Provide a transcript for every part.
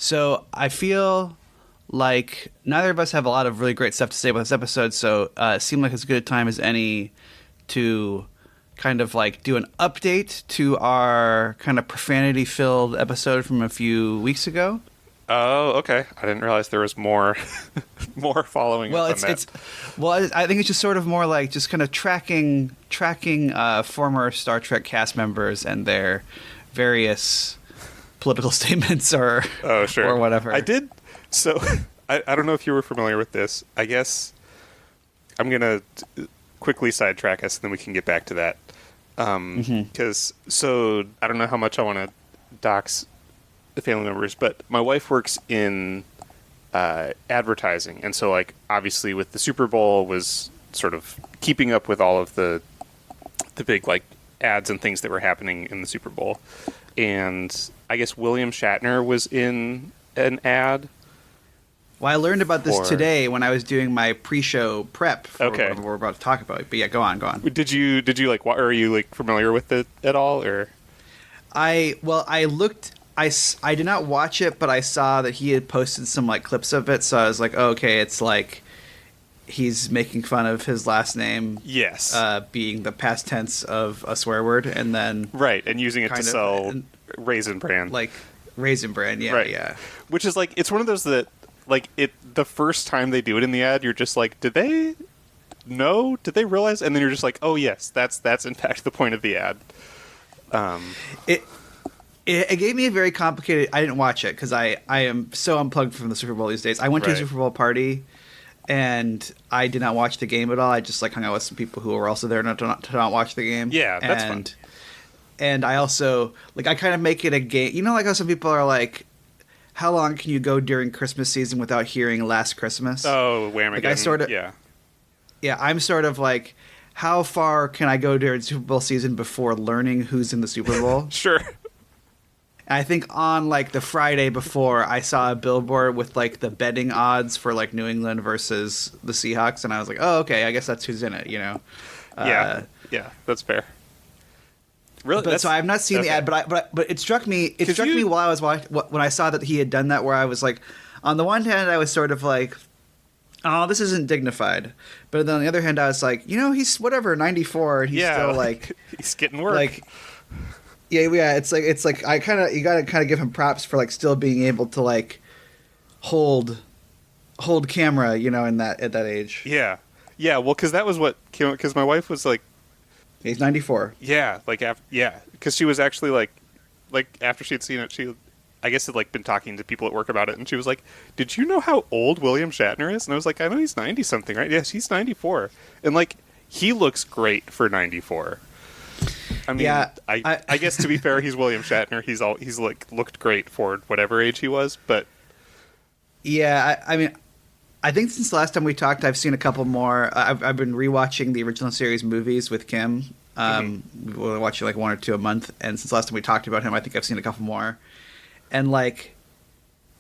So I feel like neither of us have a lot of really great stuff to say about this episode, so it seemed like as good a time as any to kind of like do an update to our kind of profanity-filled episode from a few weeks ago. Oh, okay. I didn't realize there was more more following up on that. I think it's just sort of more like just kind of tracking former Star Trek cast members and their various political statements or whatever. I did. So I don't know if you were familiar with this. I guess I'm going to quickly sidetrack us and then we can get back to that. So I don't know how much I want to dox the family members, but my wife works in advertising. And so like obviously with the Super Bowl was sort of keeping up with all of the big like ads and things that were happening in the Super Bowl. And I guess William Shatner was in an ad. Well, I learned about this today when I was doing my pre-show prep for what we're about to talk about. But yeah, go on. Did you like? Are you like familiar with it at all? Or I looked. I did not watch it, but I saw that he had posted some like clips of it. So I was like, oh, okay, it's like he's making fun of his last name. Yes, being the past tense of a swear word, and then and using it to sell Raisin Bran, like Raisin Bran. Yeah, yeah. Which is like it's one of those that. Like, the first time they do it in the ad, you're just like, did they know? Did they realize? And then you're just like, oh, yes, that's in fact the point of the ad. It gave me a very complicated... I didn't watch it because I am so unplugged from the Super Bowl these days. I went to a Super Bowl party, and I did not watch the game at all. I just, like, hung out with some people who were also there to not watch the game. Yeah, that's fun. And I also... Like, I kind of make it a game... You know, like how some people are like... How long can you go during Christmas season without hearing Last Christmas? Oh, Whamageddon. Like I sort of, yeah, I'm sort of like, how far can I go during Super Bowl season before learning who's in the Super Bowl? Sure. And I think on like the Friday before, I saw a billboard with like the betting odds for like New England versus the Seahawks, and I was like, oh, okay, I guess that's who's in it, you know? Yeah, that's fair. Really? But so I have not seen the ad, but it struck me. It struck me while I was watching when I saw that he had done that. Where I was like, on the one hand, I was sort of like, "Oh, this isn't dignified," but then on the other hand, I was like, you know, he's 94, and he's still like he's getting work. Like, yeah. It's like you gotta kind of give him props for like still being able to like hold camera, you know, at that age. Yeah. Well, because that was what because my wife was like. He's 94. Yeah, because she was actually like after she had seen it, I guess had like been talking to people at work about it, and she was like, "Did you know how old William Shatner is?" And I was like, "I know he's 90 something, right? Yes, he's 94, and like he looks great for 94." I mean, I guess to be fair, he's William Shatner. He's like looked great for whatever age he was, but yeah, I mean. I think since the last time we talked, I've seen a couple more. I've been rewatching the original series movies with Kim. We're watching like one or two a month, and since the last time we talked about him, I think I've seen a couple more. And like,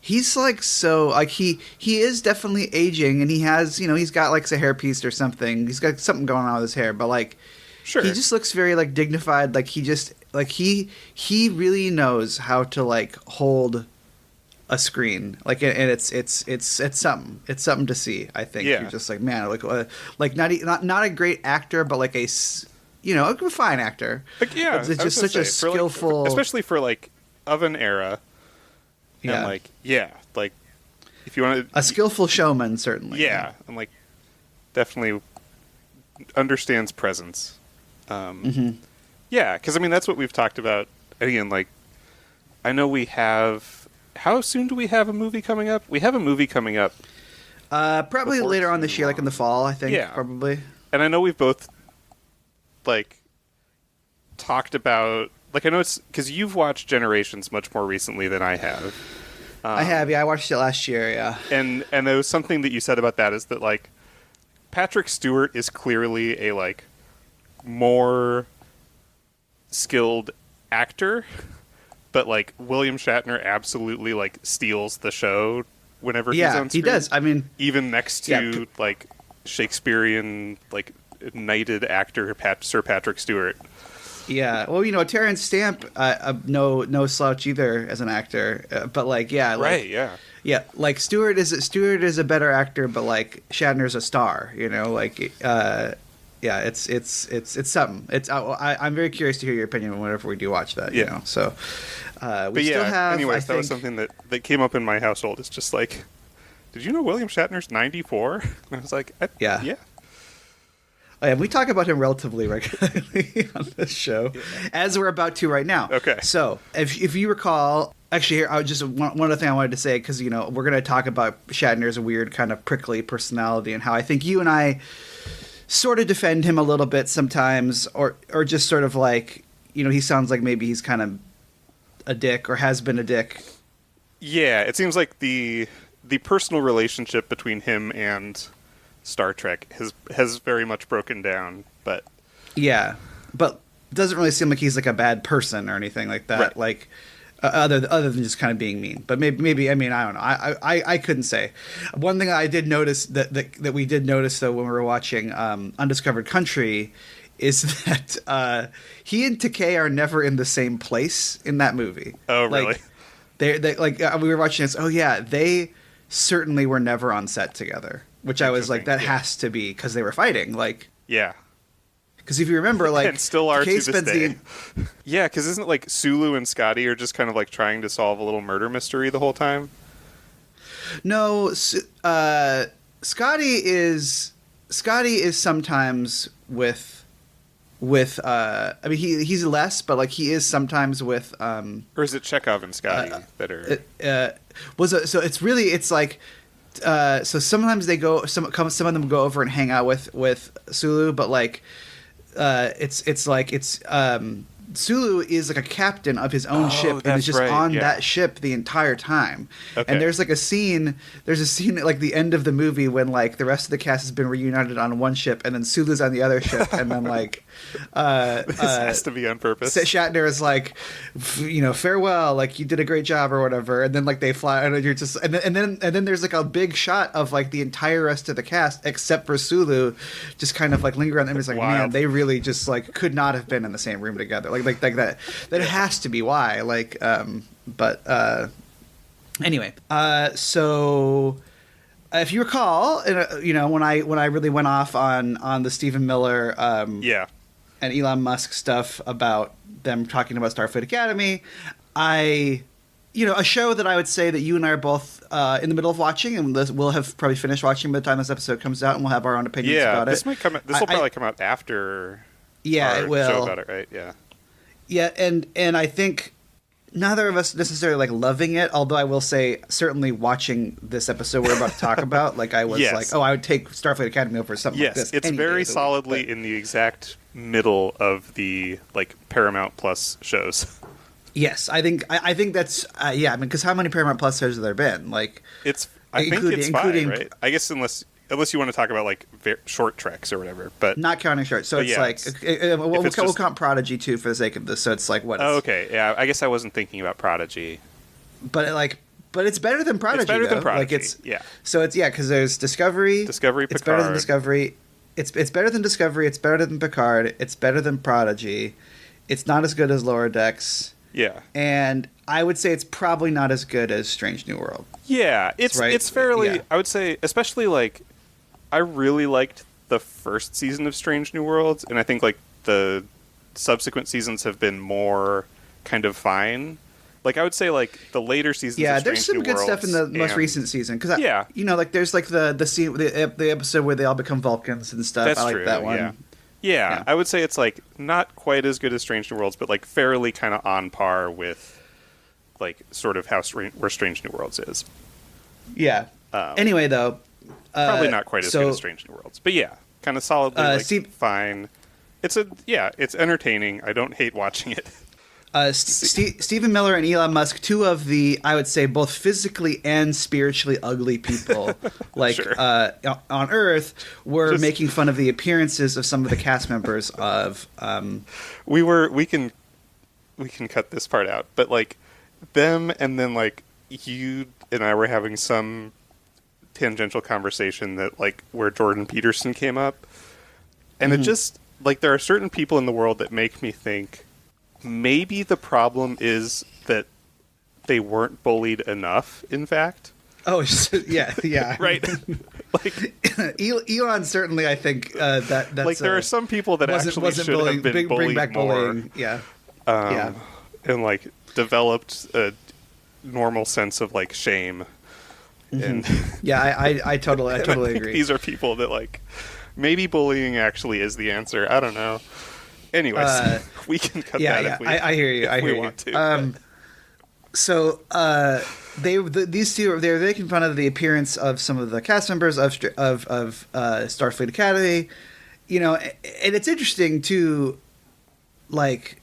he's like so like he is definitely aging, and he has he's got like a hairpiece or something. He's got something going on with his hair, but like, sure, he just looks very like dignified. Like he just like he really knows how to like hold a screen, like, and it's something. It's something to see. I think you're just like, man, like not a great actor, but like a fine actor. Like, yeah, it's just such a skillful, especially for like of an era. Yeah, and like if you want a skillful showman, certainly. Yeah, and like definitely understands presence. Yeah, because I mean that's what we've talked about. Again, like I know we have. How soon do we have a movie coming up? We have a movie coming up. Probably later on this year, like in the fall, I think. Yeah. Probably. And I know we've both, like, talked about... Like, I know it's... Because you've watched Generations much more recently than I have. I have, yeah. I watched it last year, yeah. And there was something that you said about that is that, like, Patrick Stewart is clearly a, like, more skilled actor... But, like, William Shatner absolutely, like, steals the show whenever he's on screen. Yeah, he does. I mean... Even next to, like, Shakespearean, like, knighted actor Sir Patrick Stewart. Yeah, well, Terrence Stamp, no slouch either as an actor, but like, yeah, like, Right, yeah. yeah, like Stewart is a better actor, but like Shatner's a star, like, yeah, it's something. I'm very curious to hear your opinion whenever we do watch that, Yeah. So, we But still yeah, have. anyways, I that was think, something that came up in my household. It's just like, did you know William Shatner's 94? And I was like, Yeah. yeah. Oh, yeah, we talk about him relatively regularly on this show, as we're about to right now. Okay. So, if you recall, actually, here, I would just one other thing I wanted to say, because we're going to talk about Shatner's weird kind of prickly personality and how I think you and I sort of defend him a little bit sometimes, or just sort of like, he sounds like maybe he's kind of a dick or has been a dick. Yeah, it seems like the personal relationship between him and Star Trek has very much broken down, but Yeah, but doesn't really seem like he's like a bad person or anything like that. Right. Like other than just kind of being mean. But maybe I mean, I don't know. I couldn't say. One thing I did notice that we did notice though when we were watching Undiscovered Country is that he and Takei are never in the same place in that movie. Oh, really? Like, they like we were watching this. Oh yeah, they certainly were never on set together. Which I was like, that Interesting, yeah. has to be because they were fighting. Like, yeah. because if you remember, like, And still are to Takei this spends day. Yeah, because isn't it like Sulu and Scotty are just kind of like trying to solve a little murder mystery the whole time? No, Scotty is sometimes with I mean he's less, but like he is sometimes with Or is it Chekhov and Scotty that are... so it's like so sometimes they go some of them go over and hang out with Sulu, but like it's Sulu is like a captain of his own ship and that's is just right, on yeah. that ship the entire time. Okay. And there's a scene at like the end of the movie when like the rest of the cast has been reunited on one ship and then Sulu's on the other ship and then like This has to be on purpose. Shatner is like, farewell, like you did a great job or whatever, and then like they fly, and you're just, and then there's like a big shot of like the entire rest of the cast except for Sulu, just kind of like linger on them. It's like, Wild. man, they really just like could not have been in the same room together, like that. That has to be why, like, but anyway, so. If you recall, when I really went off on the Stephen Miller, Yeah. and Elon Musk stuff about them talking about Starfleet Academy, a show that I would say that you and I are both in the middle of watching, and we'll have probably finished watching by the time this episode comes out, and we'll have our own opinions about This it. might come. This will probably come out after. Yeah, our it will. show about it, right? Yeah. Yeah, and I think neither of us necessarily like loving it, although I will say certainly watching this episode we're about to talk about, like I was Yes. like, oh, I would take Starfleet Academy over something like Yes, this. it's any day very of the week, solidly but- in the exact middle of the like Paramount Plus shows. Yes, I think that's yeah. I mean, because how many Paramount Plus shows have there been? Like, It's I think it's including- fine, right? I guess unless you want to talk about like short treks or whatever, but not counting shorts. So But it's yeah, like it's- we'll just- count Prodigy too for the sake of this. So it's like what? oh, okay, yeah. I guess I wasn't thinking about Prodigy. But it's better than Prodigy. It's better than though. Prodigy. Like it's yeah. So it's because there's Discovery. It's better than Picard. Discovery. It's better than Discovery. It's better than Picard. It's better than Prodigy. It's not as good as Lower Decks. Yeah. And I would say it's probably not as good as Strange New World. Yeah, it's right. it's fairly. Yeah. I would say, especially like, I really liked the first season of Strange New Worlds, and I think like the subsequent seasons have been more kind of fine. Like I would say, like the later seasons. Yeah, of Strange there's some New good stuff in the Worlds most and- recent season because Yeah. like there's like the scene the episode where they all become Vulcans and stuff. That's I like true. that one. Yeah. Yeah. I would say it's like not quite as good as Strange New Worlds, but like fairly kind of on par with like sort of where Strange New Worlds is. Yeah. Anyway, though, Probably not quite as so- good as Strange New Worlds, but yeah, kind of solidly fine. It's entertaining. I don't hate watching it. Stephen Miller and Elon Musk, two of the, I would say, both physically and spiritually ugly people, like Sure. on Earth, were Just- making fun of the appearances of some of the cast members of. We can cut this part out, but like them, and then like you and I were having some tangential conversation that like where Jordan Peterson came up, and it just like there are certain people in the world that make me think maybe the problem is that they weren't bullied enough, in fact. Oh, yeah. Right. Like Elon certainly, I think that's like there are some people that actually should have been bullied bring back more. bullying. Yeah. And like developed a normal sense of like shame. And Yeah, I totally agree. These are people that like maybe bullying actually is the answer. I don't know. Anyways, we can cut that if we I hear you. I hear want you. to. So these two they're making fun of the appearance of some of the cast members of Starfleet Academy, you know, and it's interesting to, like,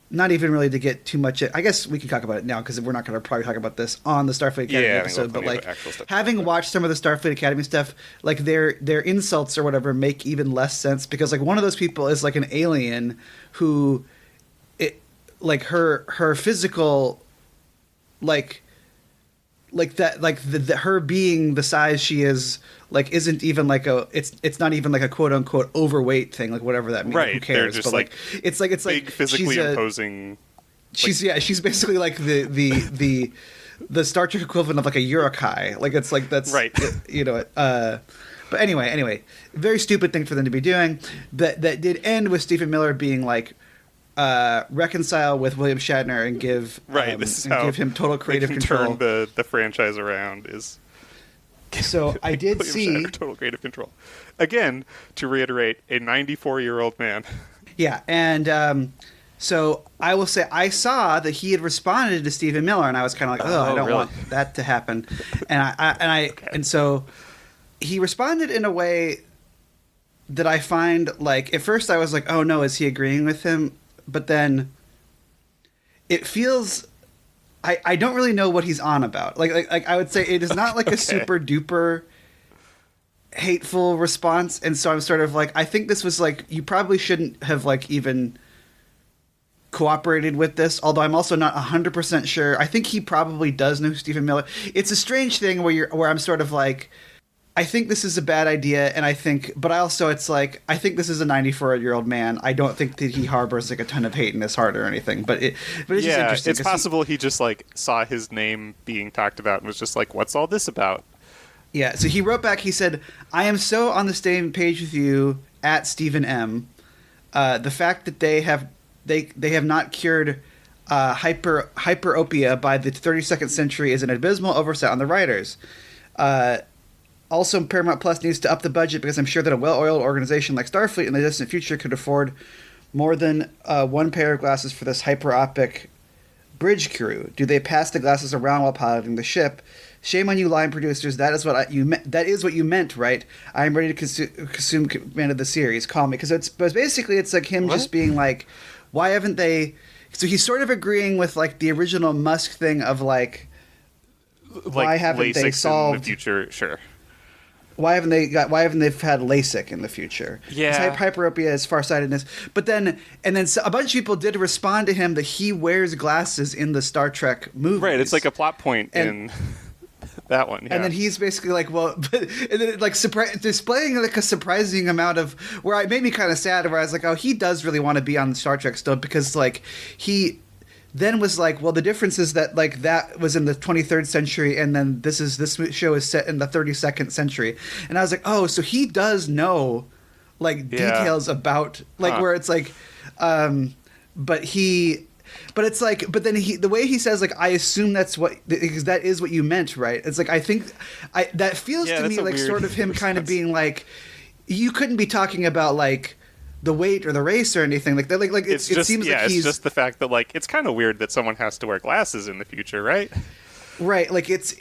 not even really to get too much. I guess we can talk about it now because we're not going to probably talk about this on the Starfleet Academy episode. But like having watched some of the Starfleet Academy stuff, like their insults or whatever make even less sense because like one of those people is like an alien who, like her physical. Like that, like the her being the size she is, like isn't even like it's not even like a quote unquote overweight thing, like whatever that means. Right, who cares? just but like it's big like physically imposing. She's basically like the Star Trek equivalent of like a Urukai. Like it's like that's right. You know. But anyway, very stupid thing for them to be doing. That did end with Stephen Miller being like. Reconcile with William Shatner and give give him total creative control. Turn the franchise around is. So I did William see Shatner, total creative control. Again, to reiterate, a 94-year-old man. Yeah, and so I will say I saw that he had responded to Stephen Miller, and I was kind of like, I don't want that to happen, and so he responded in a way that I find like at first I was like, oh no, is he agreeing with him? But then it feels I don't really know what he's on about. Like I would say it is not like a super duper hateful response, and so I'm sort of like I think this was like you probably shouldn't have like even cooperated with this, although I'm also not 100% sure. I think he probably does know Stephen Miller. It's a strange thing where I'm sort of like I think this is a bad idea, and but also it's like, I think this is a 94-year-old man. I don't think that he harbors like a ton of hate in his heart or anything, but it's just interesting. It's possible he just like saw his name being talked about and was just like, what's all this about? Yeah, so he wrote back, he said, I am so on the same page with you at Stephen M. The fact that they have not cured hyperopia by the 32nd century is an abysmal oversight on the writers. Also, Paramount Plus needs to up the budget because I'm sure that a well-oiled organization like Starfleet in the distant future could afford more than one pair of glasses for this hyperopic bridge crew. Do they pass the glasses around while piloting the ship? Shame on you, line producers. That is what you meant, right? I am ready to consume command of the series. Call me, because basically it's like him just being like, why haven't they? So he's sort of agreeing with like the original Musk thing of like why haven't they solved in the future? Sure. Why haven't they had LASIK in the future? Yeah. Hyperopia is farsightedness. But then a bunch of people did respond to him that he wears glasses in the Star Trek movies. Right. It's like a plot point in that one. Yeah. And then he's basically like, well, and then like displaying like a surprising amount of where it made me kind of sad. Where I was like, oh, he does really want to be on Star Trek still, because like he then was like, well, the difference is that like that was in the 23rd century, and then this show is set in the 32nd century, and I was like, oh, so he does know like details about like where it's like, but it's like, but then the way he says like, I assume that is what you meant, right? It's like that feels to me like sort of him kind of being like, you couldn't be talking about like the weight or the race or anything like that. Like it seems like he's just the fact that like it's kind of weird that someone has to wear glasses in the future, right? Right. Like it's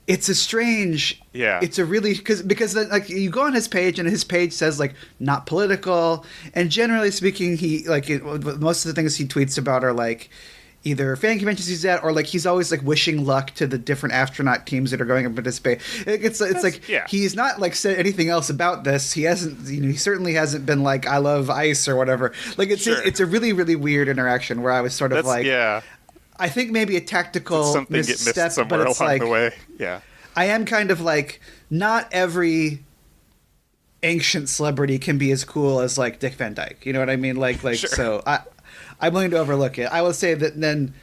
a strange. Yeah. It's a really because then, like you go on his page and his page says like not political, and generally speaking he like most of the things he tweets about are like either fan conventions he's at, or like he's always like wishing luck to the different astronaut teams that are going to participate. It's like he's not like said anything else about this. He hasn't, he certainly hasn't been like I love ice or whatever. Like it's a really really weird interaction where I was sort of like I think maybe a tactical misstep, get missed somewhere but it's along like the way. Yeah, I am kind of like not every ancient celebrity can be as cool as like Dick Van Dyke. You know what I mean? Like Sure. so I'm willing to overlook it. I will say that then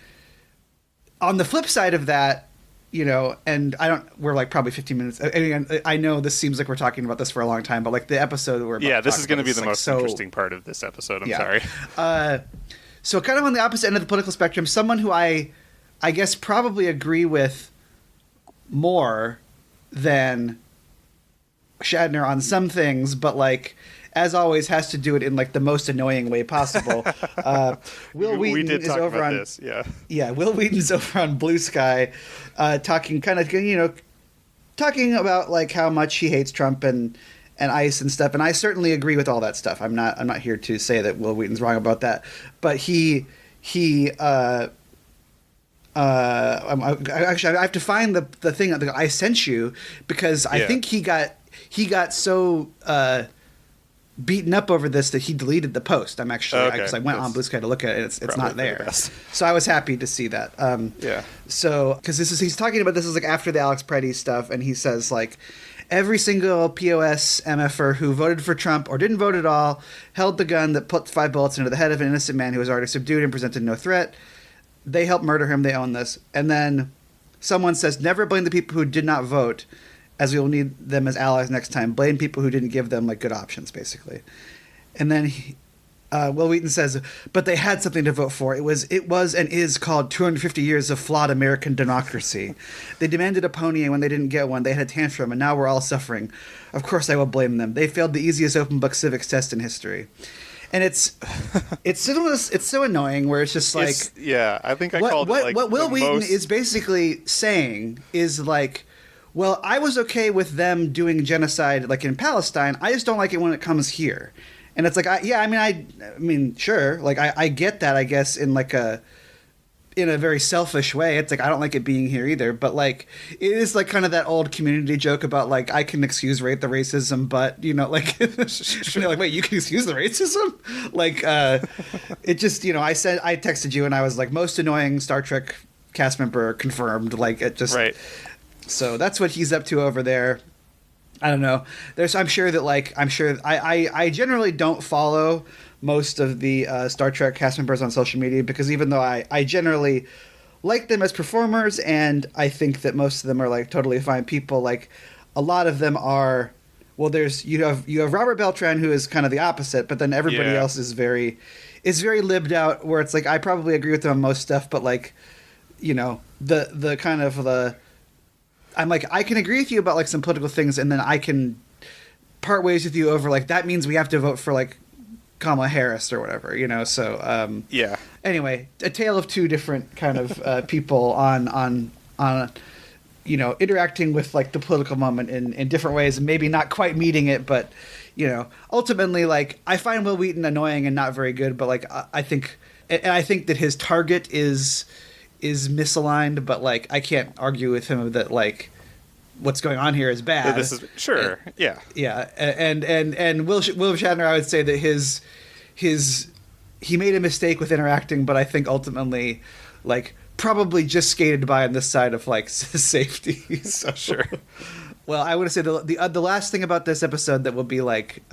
on the flip side of that, you know, and we're like probably 15 minutes. I know this seems like we're talking about this for a long time, but like the episode we're about this is going to be the like most interesting part of this episode. I'm sorry. So kind of on the opposite end of the political spectrum, someone who I guess probably agree with more than Shatner on some things, but like as always has to do it in like the most annoying way possible. Will Wheaton we did is talk over about on this. Yeah. Will Wheaton's over on Blue Sky, talking about like how much he hates Trump and ICE and stuff, and I certainly agree with all that stuff. I'm not here to say that Will Wheaton's wrong about that, but he actually I have to find the thing that I sent you because I think he got so beaten up over this that he deleted the post. I'm actually because I went on Blue Sky to look at it. It's not there. So I was happy to see that. So because he's talking about this is like after the Alex Preddy stuff, and he says like every single POS MFer who voted for Trump or didn't vote at all held the gun that put 5 bullets into the head of an innocent man who was already subdued and presented no threat. They helped murder him. They own this. And then someone says, never blame the people who did not vote, as we will need them as allies next time. Blame people who didn't give them like good options, basically. And then Will Wheaton says, but they had something to vote for. It was and is called 250 years of flawed American democracy. They demanded a pony, and when they didn't get one, they had a tantrum, and now we're all suffering. Of course I will blame them. They failed the easiest open book civics test in history. And it's so annoying where it's just like I think I called it like what Will Wheaton is basically saying is like, well, I was okay with them doing genocide like in Palestine. I just don't like it when it comes here. And it's like I mean sure, like I get that, I guess, in a very selfish way. It's like I don't like it being here either, but like it is like kind of that old Community joke about like I can excuse the racism, but you know, like you're like, wait, you can excuse the racism? Like it just, you know, I texted you and I was like, most annoying Star Trek cast member confirmed. Like it just so that's what he's up to over there. I don't know. I'm sure I generally don't follow most of the Star Trek cast members on social media because even though I generally like them as performers and I think that most of them are like totally fine people, like a lot of them are. Well, you have Robert Beltran, who is kind of the opposite, but then everybody else is very libbed out. Where it's like I probably agree with them on most stuff, but like, you know, the kind of the. I'm like, I can agree with you about like some political things, and then I can part ways with you over like that means we have to vote for like Kamala Harris or whatever, you know. So Anyway, a tale of two different kind of people on you know, interacting with like the political moment in different ways, and maybe not quite meeting it, but you know, ultimately like I find Will Wheaton annoying and not very good, but like I think that his target is misaligned, but like I can't argue with him that like what's going on here is bad. This is sure, yeah. And Will Shatner, I would say that he made a mistake with interacting, but I think ultimately, like probably just skated by on this side of like safety. So sure. Well, I would say the last thing about this episode that will be like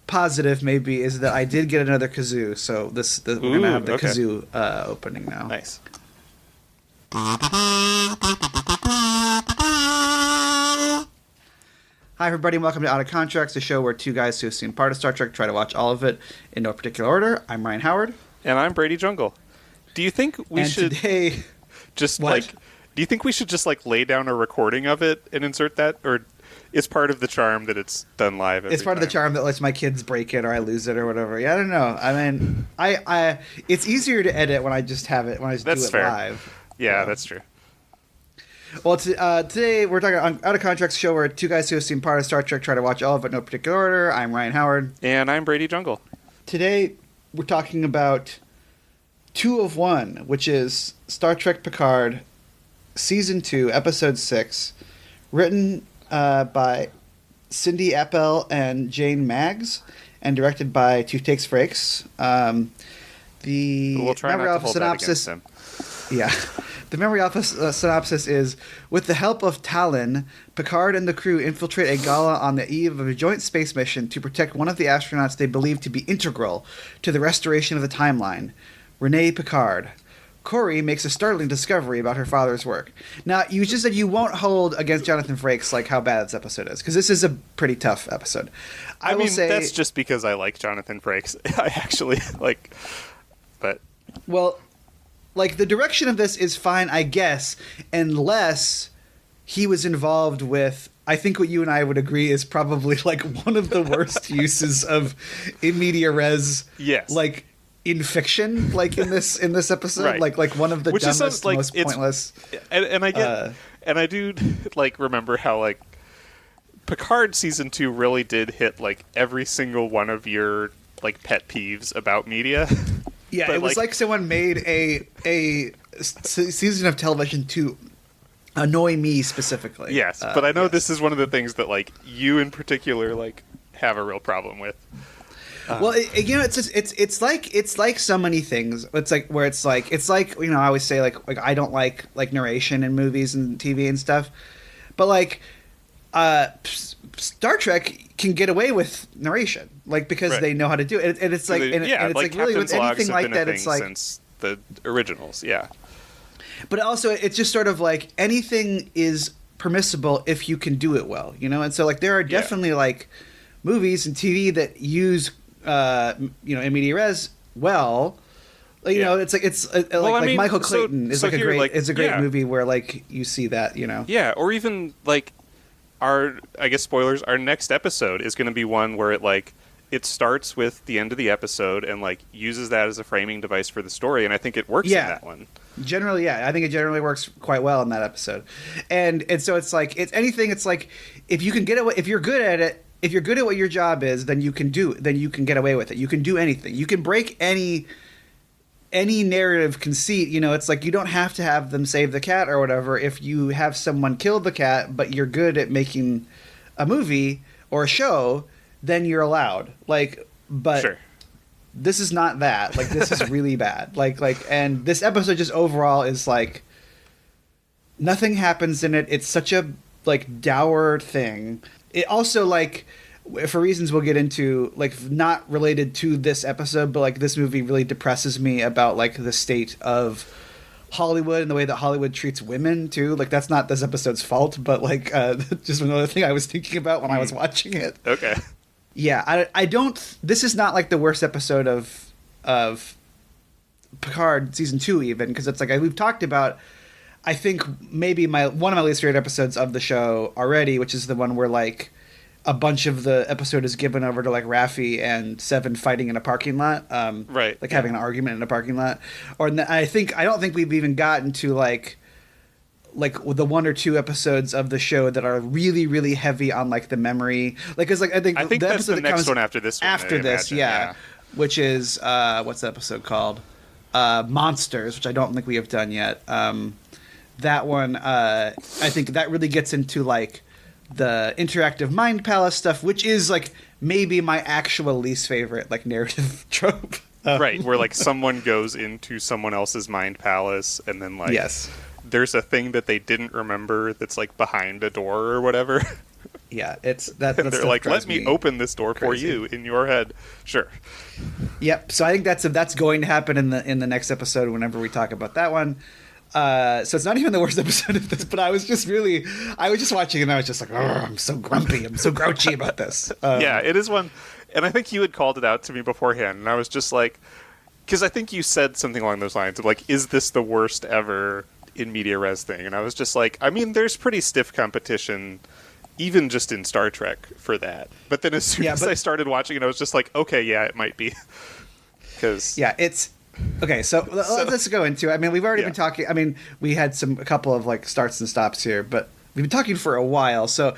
positive maybe is that I did get another kazoo, so we're gonna have the kazoo opening now. Nice. Hi everybody, and welcome to Out of Contreks, a show where two guys who have seen part of Star Trek try to watch all of it in no particular order. I'm Ryan Howard. And I'm Brady Jungle. Do you think we should today, just what? like do you think we should just like lay down a recording of it and insert that, or it's part of the charm that it's done live every It's part time? of the charm that lets my kids break it or I lose it or whatever. Yeah, I don't know. I mean, I it's easier to edit when I just have it, when I just That's do it fair. live. Yeah, that's true. Well, today we're talking on Out of Contreks, show where two guys who have seen part of Star Trek try to watch all of it in no particular order. I'm Ryan Howard. And I'm Brady Jungle. Today we're talking about 2 of 1, which is Star Trek Picard, Season 2, Episode 6, written by Cindy Appel and Jane Maggs, and directed by Two Takes Frakes. We'll try not to hold that against him. Yeah. The memory alpha synopsis is: with the help of Talon, Picard and the crew infiltrate a gala on the eve of a joint space mission to protect one of the astronauts they believe to be integral to the restoration of the timeline, Renee Picard. Corey makes a startling discovery about her father's work. Now, you just said you won't hold against Jonathan Frakes like how bad this episode is, because this is a pretty tough episode. I will mean, say that's just because I like Jonathan Frakes. I actually like, but well, like the direction of this is fine, I guess, unless he was involved with. I think what you and I would agree is probably like one of the worst uses of in media res. Yes. Like. In fiction, like in this episode, right. like one of the Which dumbest, like, most pointless. And I get, and I do like remember how like Picard season 2 really did hit like every single one of your like pet peeves about media. Yeah, but, it was like someone made a season of television to annoy me specifically. Yes, but I know this is one of the things that like you in particular like have a real problem with. Well, it's like so many things. It's like where it's like I always say like I don't like narration in movies and TV and stuff, but like Star Trek can get away with narration like because they know how to do it, and it's like and it's like really with anything like that it's like since the originals, yeah. But also it's just sort of like anything is permissible if you can do it well, and so like there are definitely like movies and TV that use in media res well, it's like like Michael Clayton is like a great movie where like you see that, Yeah, or even like I guess spoilers, our next episode is going to be one where it starts with the end of the episode and like uses that as a framing device for the story, and I think it works in that one. Generally, I think it generally works quite well in that episode. And so it's like it's anything, it's like if you can get away, if you're good at it, if you're good at what your job is, then you can get away with it. You can do anything. You can break any narrative conceit. It's like you don't have to have them save the cat or whatever. If you have someone kill the cat, but you're good at making a movie or a show, then you're allowed. But sure. This is not that. Like this is really bad. And this episode just overall is like nothing happens in it. It's such a like dour thing. It also, like, for reasons we'll get into, like, not related to this episode, but, like, this movie really depresses me about, like, the state of Hollywood and the way that Hollywood treats women, too. Like, that's not this episode's fault, but, like, just another thing I was thinking about when I was watching it. Okay. Yeah, I don't... This is not, like, the worst episode of Picard Season 2, even, because it's, like, we've talked about... I think maybe one of my least favorite episodes of the show already, which is the one where like a bunch of the episode is given over to like Raffi and Seven fighting in a parking lot, right? Like having an argument in a parking lot. Or I don't think we've even gotten to like the one or two episodes of the show that are really really heavy on like the memory. Like because like I think the episode that's the that next comes one after this one. After this, yeah, which is what's the episode called? Monsters, which I don't think we have done yet. That one, I think that really gets into like the interactive mind palace stuff, which is like maybe my actual least favorite like narrative trope. Right, where like someone goes into someone else's mind palace and then like there's a thing that they didn't remember that's like behind a door or whatever. Yeah, it's that. And they're like, "Let me open this door for you in your head." Sure. Yep. So I think that's going to happen in the next episode whenever we talk about that one. So it's not even the worst episode of this, but I was just watching and I was just like, I'm so grumpy. I'm so grouchy about this. Yeah, it is one. And I think you had called it out to me beforehand. And I was just like, because I think you said something along those lines of like, is this the worst ever in media res thing? And I was just like, I mean, there's pretty stiff competition, even just in Star Trek for that. But then as soon as I started watching it, I was just like, okay, yeah, it might be. It's... Okay, so let's go into it. I mean, we've already been talking. I mean, we had a couple of like starts and stops here, but we've been talking for a while. So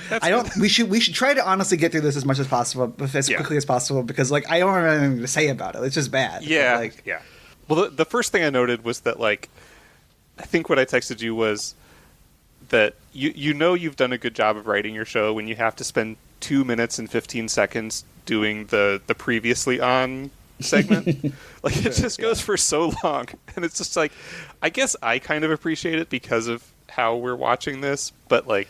we should try to honestly get through this as much as possible, as quickly as possible, because like I don't have anything to say about it. It's just bad. Yeah, Well, the first thing I noted was that like I think what I texted you was that you've done a good job of writing your show when you have to spend 2 minutes and 15 seconds doing the previously on segment. Like, it just goes for so long. And it's just like, I guess I kind of appreciate it because of how we're watching this, but like,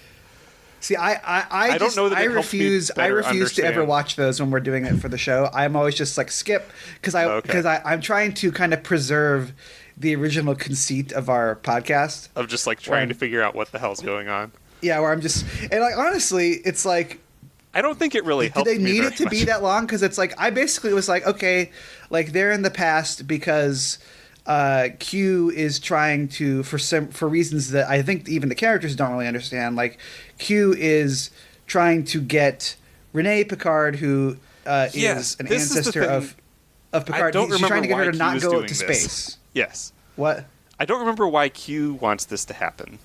See, I don't know that I it helps me refuse better to ever understand. watch those when we're doing it for the show. I'm always just like skip because I'm trying to kind of preserve the original conceit of our podcast. Of just like trying to figure out what the hell's going on. Yeah, where I'm just and like honestly, it's like I don't think it really did helped they me need very it to be much. that long? Because it's like I basically was like, okay, like they're in the past because Q is trying to for reasons that I think even the characters don't really understand. Like Q is trying to get Renee Picard, who Yes, is an this is the ancestor thing. of Picard. I don't She's trying to get remember her to why not Q is go doing to this. space. Yes. What? I don't remember why Q wants this to happen.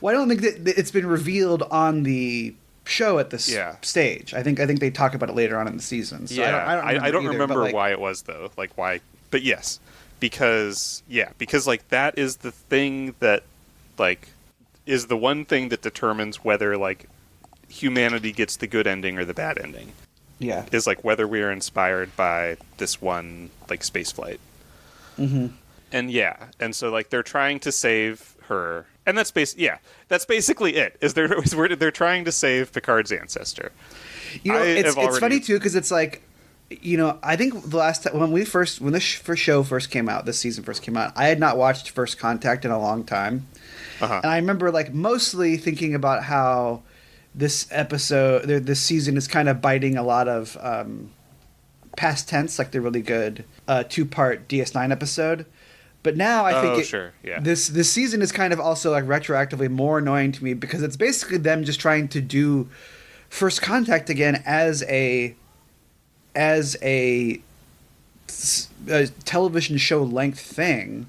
Well, I don't think that it's been revealed on the show at this stage. I think they talk about it later on in the season. So I don't remember but, like, why it was though. Like why? But yes, because like that is the thing that like is the one thing that determines whether like humanity gets the good ending or the bad ending. Yeah. Is like whether we are inspired by this one like space flight. Mm-hmm. And so like they're trying to save her, and that's basically it. They're trying to save Picard's ancestor. You know, it's funny too because it's like, you know, I think the last time when this show first came out, this season first came out, I had not watched First Contact in a long time, and I remember like mostly thinking about how this season is kind of biting a lot of past tense, like the really good 2-part DS9 episode. But now I think this season is kind of also like retroactively more annoying to me because it's basically them just trying to do First Contact again as a television show length thing,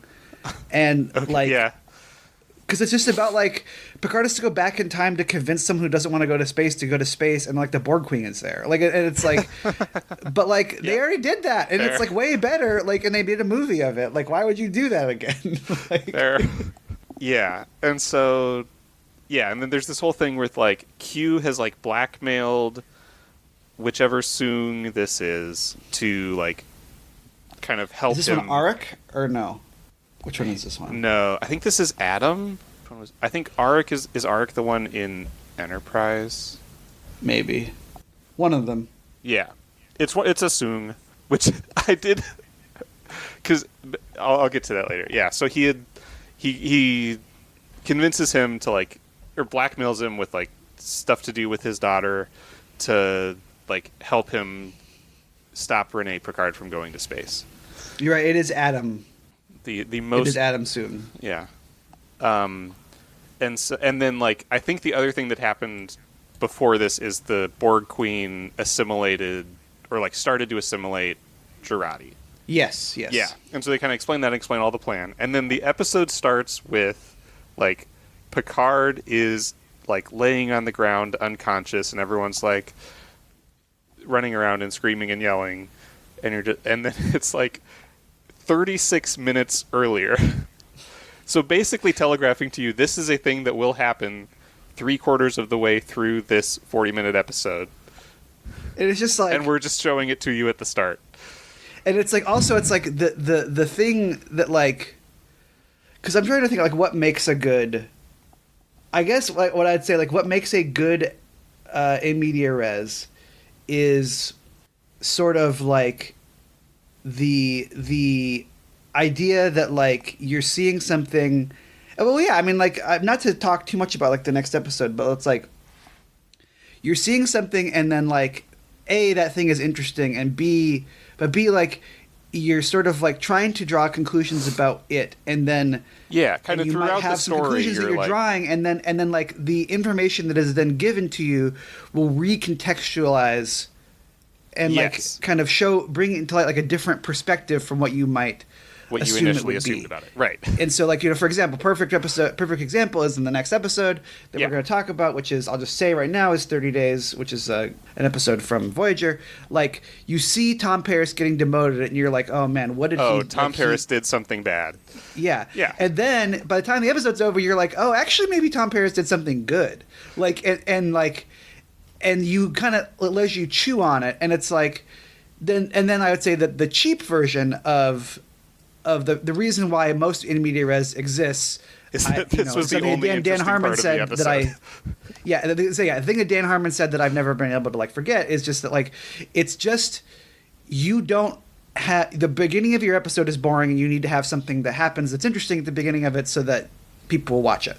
and because it's just about like Picard has to go back in time to convince someone who doesn't want to go to space, and like the Borg Queen is there. Like, and it's like, but like they already did that, and it's like way better. Like, and they did a movie of it. Like, why would you do that again? Like, and so, and then there's this whole thing with like Q has like blackmailed whichever Soong this is to like kind of help him. Is this one Arik or no? Which one is this one? No, I think this is Adam. I think Arik is Arik the one in Enterprise? Maybe. One of them. Yeah. It's a Soong, which I did because I'll get to that later. Yeah, so he convinces him to like or blackmails him with like stuff to do with his daughter to like help him stop Renee Picard from going to space. You're right. It is Adam. The most it is Adam soon. Yeah. And then like I think the other thing that happened before this is the Borg Queen assimilated or like started to assimilate Jurati. Yes. Yeah. And so they kind of explain that and explain all the plan. And then the episode starts with like Picard is like laying on the ground unconscious and everyone's like running around and screaming and yelling and then it's like 36 minutes earlier. So basically telegraphing to you, this is a thing that will happen 3/4 of the way through this 40-minute episode. And it's just like... And we're just showing it to you at the start. And it's like, also, it's like the thing that like... Because I'm trying to think like what makes a good... I guess like what I'd say, like what makes a good in media res is sort of like the idea that like you're seeing something. Well, yeah, I mean, like not to talk too much about like the next episode, but it's like you're seeing something, and then like A, that thing is interesting, and B, like you're sort of like trying to draw conclusions about it, and then kind of you throughout might have the some story conclusions that you're like... drawing, and then like the information that is then given to you will recontextualize and like kind of bring it into like a different perspective from what you might what you assume initially it would assumed be. About it, right? And so, like, you know, for example, perfect example is in the next episode that we're going to talk about, which is, I'll just say right now, is 30 Days, which is an episode from Voyager. Like, you see Tom Paris getting demoted, and you're like, oh man, what did he? Oh, Tom Paris did something bad. Yeah. And then by the time the episode's over, you're like, oh, actually, maybe Tom Paris did something good. Like, and you kind of let you chew on it, and it's like, then I would say that the cheap version of the reason why most in media res exists Is that this was the only Dan Harmon part said of the that I episode. the thing that Dan Harmon said that I've never been able to like forget is just that like it's just you don't have the beginning of your episode is boring and you need to have something that happens that's interesting at the beginning of it so that people will watch it.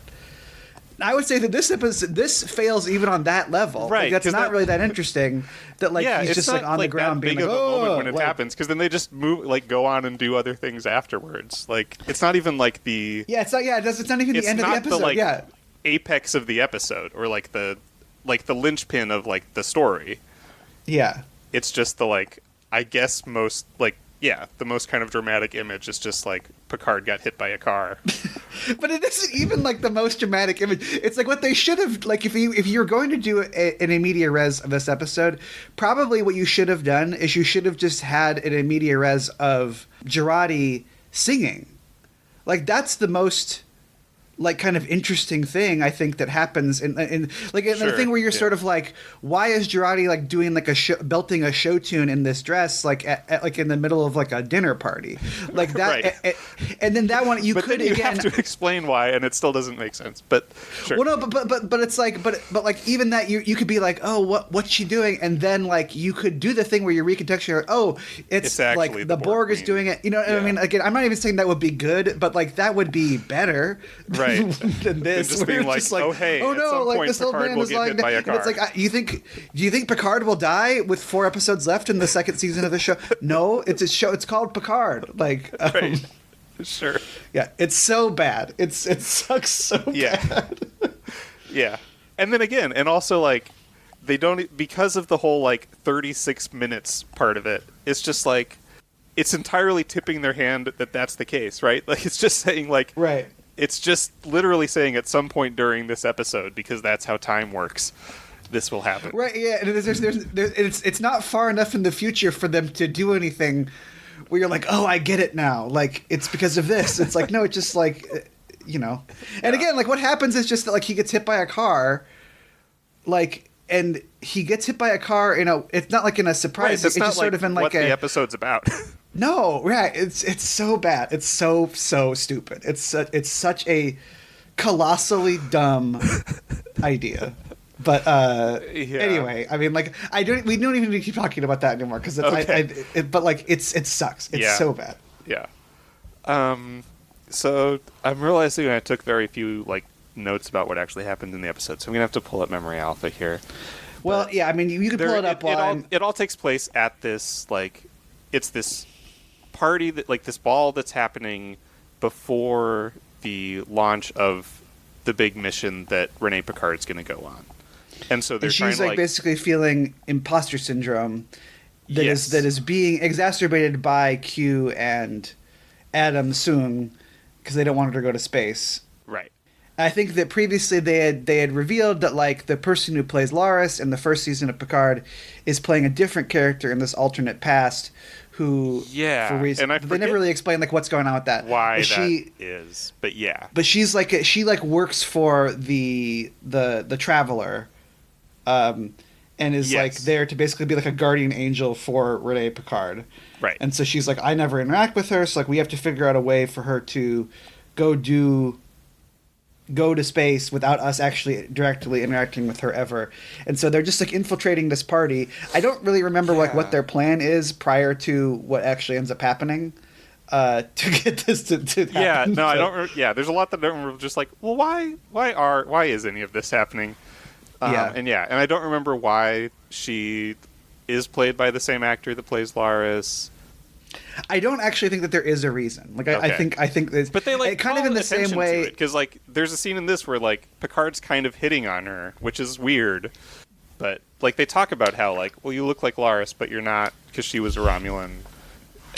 I would say that this fails even on that level. Right, like, that's not really that interesting. That like he's it's just like not, on the ground that being big like, of a oh, moment when it like, happens, because then they just move, like, go on and do other things afterwards. Like, it's not even like the it's not it's not even the end of the not episode. like, apex of the episode, or like the linchpin of like the story. Yeah, it's just the like I guess most like the most kind of dramatic image is just like Picard got hit by a car. But it isn't even like the most dramatic image. It's like what they should have, like if you're going to do an immediate res of this episode, probably what you should have done is you should have just had an immediate res of Girardi singing. Like that's the most like kind of interesting thing I think that happens in the thing where you're sort of like, why is Girardi like doing like belting a show tune in this dress like at like in the middle of like a dinner party like that right. and then that one you but could then you again have to explain why, and it still doesn't make sense. But sure. Well, no, but it's like but like even that you could be like, oh, what's she doing, and then like you could do the thing where you recontextualize, oh, it's like the Borg is doing it, you know. I mean, again, I'm not even saying that would be good, but like that would be better. Right. Than this, just being like, oh hey, oh no, like point, this old Picard man is like, hit by a car. It's like, do you think Picard will die with 4 episodes left in the second season of the show? No, it's a show. It's called Picard. Like, right. Sure. Yeah, it's so bad. It sucks so bad. Yeah, and then again, and also like they don't, because of the whole like 36 minutes part of it. It's just like it's entirely tipping their hand that that's the case, right? Like it's just saying like right. It's just literally saying at some point during this episode, because that's how time works, this will happen. Right, yeah. And it's not far enough in the future for them to do anything where you're like, oh, I get it now. Like, it's because of this. It's like, no, it's just like, you know. And again, like, what happens is just that, like, he gets hit by a car, like, and he gets hit by a car in a, it's not like in a surprise. Right, that's it's not just like sort of in like what the episode's about. No, right. It's so bad. It's so stupid. It's such a colossally dumb idea. But anyway, I mean, like, we don't even need to keep talking about that anymore because but like it sucks. It's so bad. Yeah. So I'm realizing I took very few like notes about what actually happened in the episode, so I'm gonna have to pull up Memory Alpha here. Well, but yeah, I mean, you can pull it up. It all takes place at this like, it's this party that like this ball that's happening before the launch of the big mission that Renee Picard's going to go on, and so they're trying to like basically feeling imposter syndrome that is being exacerbated by Q and Adam Soong because they don't want her to go to space. Right. I think that previously they had revealed that like the person who plays Laris in the first season of Picard is playing a different character in this alternate past. Who for reasons and they never really explain like what's going on with that. Why that is, but yeah. But she works for the Traveler, and is like there to basically be like a guardian angel for Renee Picard. Right. And so she's like, I never interact with her, so like we have to figure out a way for her to go to space without us actually directly interacting with her ever. And so they're just like infiltrating this party. I don't really remember like what their plan is prior to what actually ends up happening to get this to happen. Yeah, no, I don't. There's a lot that I don't remember. Just like, well, why is any of this happening? And I don't remember why she is played by the same actor that plays Laris. I don't actually think that there is a reason. Like, I think that, but they like kind of in the same way because like there's a scene in this where like Picard's kind of hitting on her, which is weird. But like they talk about how like, well, you look like Laris, but you're not because she was a Romulan.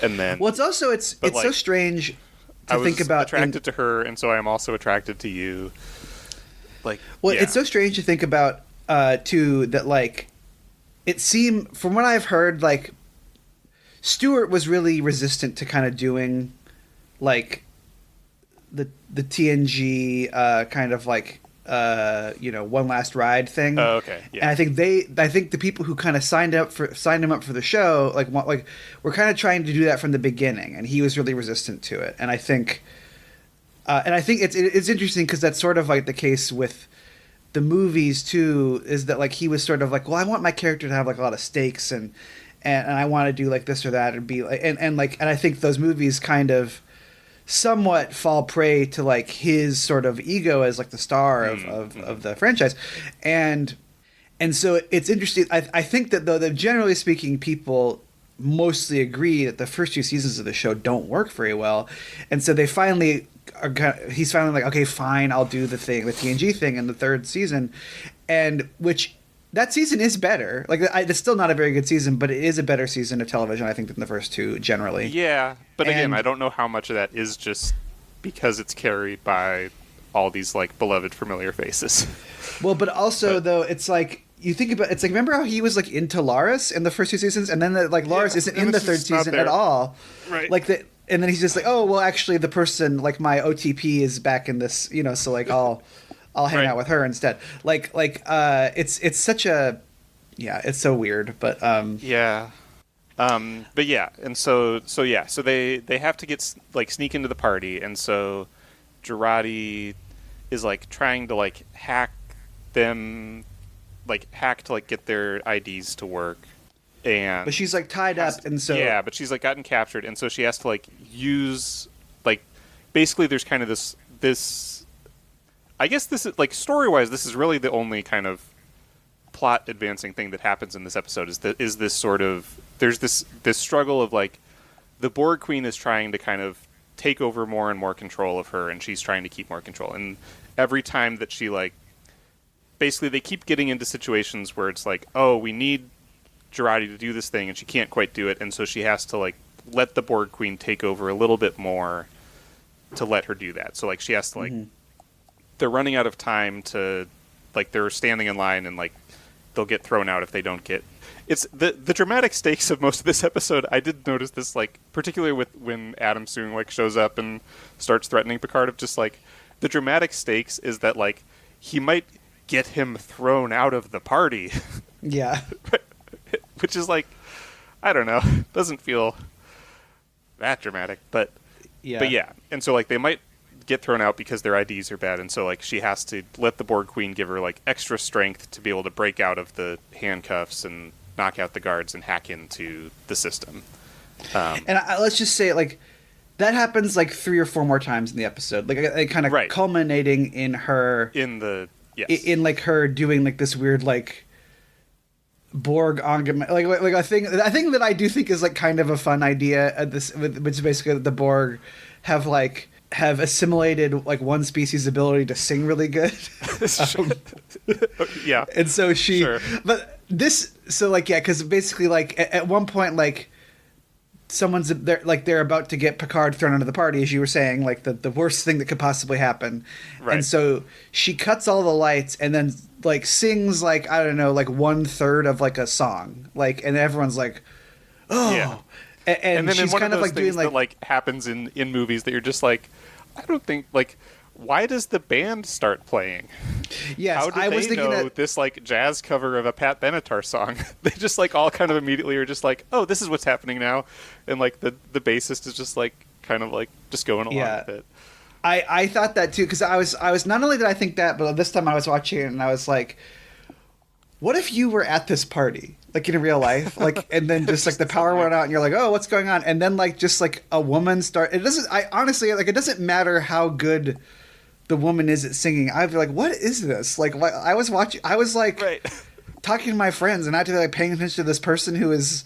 And then it's like, so strange to think about. Attracted to her, and so I am also attracted to you. Like, it's so strange to think about too that like it seemed from what I've heard like. Stewart was really resistant to kind of doing like the TNG kind of like One Last Ride thing. Oh, okay. Yeah. And I think the people who kind of signed him up for the show, were kind of trying to do that from the beginning, and he was really resistant to it. And I think it's interesting because that's sort of like the case with the movies too, is that like he was sort of like, well, I want my character to have like a lot of stakes and I want to do like this or that and be like, and I think those movies kind of somewhat fall prey to like his sort of ego as like the star of the franchise. And so it's interesting. I think that though that generally speaking, people mostly agree that the first two seasons of the show don't work very well. And so he's finally like, okay, fine, I'll do the TNG thing in the third season. And which that season is better. Like, it's still not a very good season, but it is a better season of television, I think, than the first two generally. Yeah, but again, I don't know how much of that is just because it's carried by all these like beloved familiar faces. Well, but also though, it's like you think about it's like, remember how he was like into Laris in the first two seasons, and then Laris isn't in the third season at all, right? And then he's just like, oh well, actually the person like my OTP is back in this, so like I'll hang out with her instead. It's such a, it's so weird, but but yeah, and so they have to get sneak into the party, and so Girardi is like trying to like hack them, to like get their IDs to work, but she's like tied up, and so but she's like gotten captured, and so she has to like use basically there's kind of this. I guess this is like story-wise, this is really the only kind of plot advancing thing that happens in this episode is this sort of there's this struggle of like the Borg Queen is trying to kind of take over more and more control of her, and she's trying to keep more control. And every time that she basically they keep getting into situations where it's like, oh, we need Girardi to do this thing, and she can't quite do it, and so she has to let the Borg Queen take over a little bit more to let her do that. So she has to they're running out of time to they're standing in line, and they'll get thrown out if they don't get. It's the dramatic stakes of most of this episode. I did notice this particularly with when Adam Soong shows up and starts threatening Picard, of just the dramatic stakes is that he might get him thrown out of the party. Yeah. Which is I don't know, doesn't feel that dramatic, but yeah. And so they might get thrown out because their IDs are bad, and so she has to let the Borg Queen give her extra strength to be able to break out of the handcuffs and knock out the guards and hack into the system. Let's just say that happens 3 or 4 more times in the episode, kind of culminating in her in her doing this weird Borg argument, a thing that I do think is kind of a fun idea at this, which is basically that the Borg have assimilated one species' ability to sing really good. Yeah. And so but this, because basically at one point someone's they're about to get Picard thrown out of the party, as you were saying, the worst thing that could possibly happen. Right. And so she cuts all the lights and then sings I don't know 1/3 of a song, and everyone's oh. Yeah. And then she's kind of doing that happens in movies that you're just I don't think why does the band start playing? Yes, how do they know this jazz cover of a Pat Benatar song? They just all kind of immediately are just oh, this is what's happening now, and the bassist is just kind of just going along with it. I thought that too, because I was not only did I think that, but this time I was watching it and I was what if you were at this party? In real life, and then just the power went out and you're oh, what's going on? And then just a woman it doesn't matter how good the woman is at singing. I'd be what is this? I was watching, I was talking to my friends and I had to be paying attention to this person who is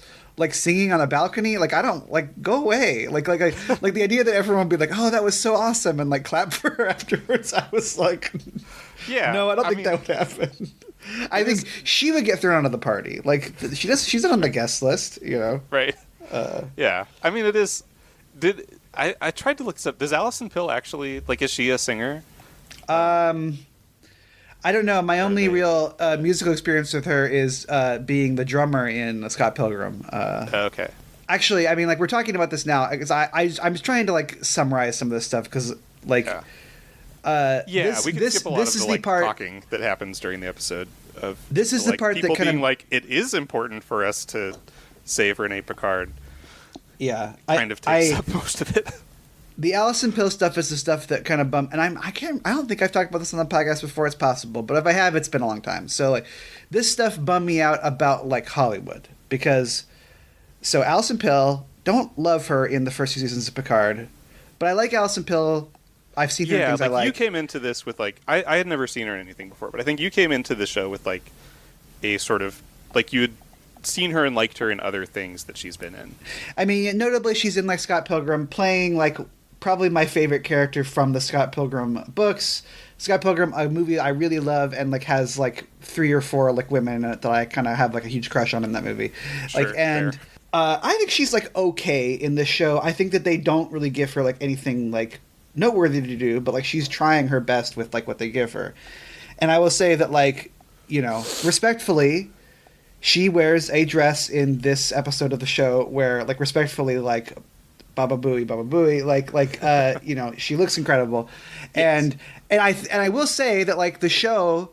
singing on a balcony. I don't go away. The idea that everyone would be oh, that was so awesome, and clap for her afterwards. I was yeah, no, I don't think that would happen. I think she would get thrown out of the party. She's not on the guest list, Right. Yeah. I mean, it is. I tried to look this up. Does Allison Pill actually is she a singer? I don't know. My only real musical experience with her is being the drummer in Scott Pilgrim. Okay. Actually, I mean, we're talking about this now because I'm just trying to summarize some of this stuff because Yeah, we could skip a lot of the part talking that happens during the episode. This is the part that people kind being of like, it is important for us to save Renee Picard. Yeah, kind of takes up most of it. The Allison Pill stuff is the stuff that kind of bummed, and I don't think I've talked about this on the podcast before. It's possible, but if I have, it's been a long time. So like, this stuff bummed me out about like Hollywood because, so Allison Pill, don't love her in the first 2 seasons of Picard, but I like Allison Pill. I've seen her in things I like. You came into this with like, I had never seen her in anything before, but I think you came into the show with like a sort of like you had seen her and liked her in other things that she's been in. I mean, notably, she's in like Scott Pilgrim, playing like probably my favorite character from the Scott Pilgrim books. Scott Pilgrim, a movie I really love, and like has like 3 or 4 like women in it that I kind of have like a huge crush on in that movie. Sure, like, and I think she's like okay in this show. I think that they don't really give her like anything like noteworthy to do, but like she's trying her best with like what they give her. And I will say that like, you know, respectfully, she wears a dress in this episode of the show where like respectfully like Baba Booey, like you know, she looks incredible. Yes. And I will say that like the show